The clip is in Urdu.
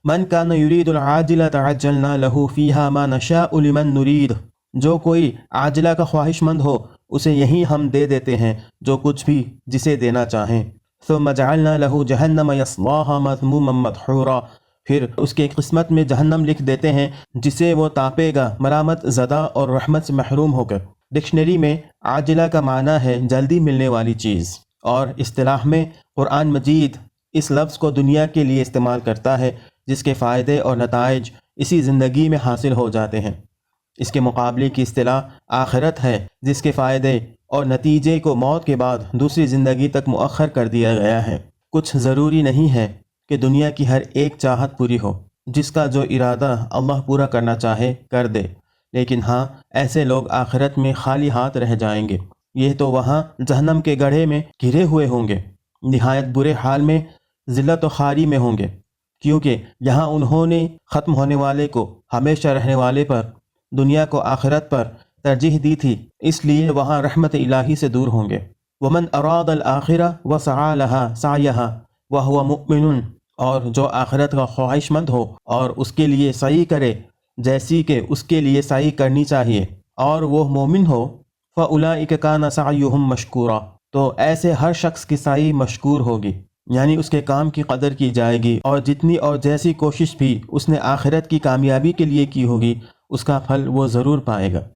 من کان یرید العاجلۃ عجلنا لہ فیہا ما نشاء لمن نرید، جو کوئی عاجلہ کا خواہش مند ہو اسے یہی ہم دے دیتے ہیں جو کچھ بھی جسے دینا چاہیں۔ ثم جعلنا لہ جہنم یصلاھا مذموما مدحورا، پھر اس کے قسمت میں جہنم لکھ دیتے ہیں جسے وہ تاپے گا ملامت زدہ اور رحمت سے محروم ہو کر۔ ڈکشنری میں عاجلہ کا معنی ہے جلدی ملنے والی چیز، اور اصطلاح میں قرآن مجید اس لفظ کو دنیا کے لیے استعمال کرتا ہے جس کے فائدے اور نتائج اسی زندگی میں حاصل ہو جاتے ہیں۔ اس کے مقابلے کی اصطلاح آخرت ہے جس کے فائدے اور نتیجے کو موت کے بعد دوسری زندگی تک مؤخر کر دیا گیا ہے۔ کچھ ضروری نہیں ہے کہ دنیا کی ہر ایک چاہت پوری ہو، جس کا جو ارادہ اللہ پورا کرنا چاہے کر دے، لیکن ہاں ایسے لوگ آخرت میں خالی ہاتھ رہ جائیں گے۔ یہ تو وہاں جہنم کے گڑھے میں گھرے ہوئے ہوں گے، نہایت برے حال میں ذلت و خواری میں ہوں گے، کیونکہ یہاں انہوں نے ختم ہونے والے کو ہمیشہ رہنے والے پر، دنیا کو آخرت پر ترجیح دی تھی، اس لیے وہاں رحمت الہی سے دور ہوں گے۔ ومن اراد الآخرہ وسعى لها سعیها وهو مؤمن، اور جو آخرت کا خواہش مند ہو اور اس کے لیے سعی کرے جیسی کہ اس کے لیے سعی کرنی چاہیے، اور وہ مومن ہو، فَأُولَئِكَ كَانَ سَعْيُهُمْ مَشْكُورًا، تو ایسے ہر شخص کی سعی مشکور ہوگی، یعنی اس کے کام کی قدر کی جائے گی، اور جتنی اور جیسی کوشش بھی اس نے آخرت کی کامیابی کے لیے کی ہوگی اس کا پھل وہ ضرور پائے گا۔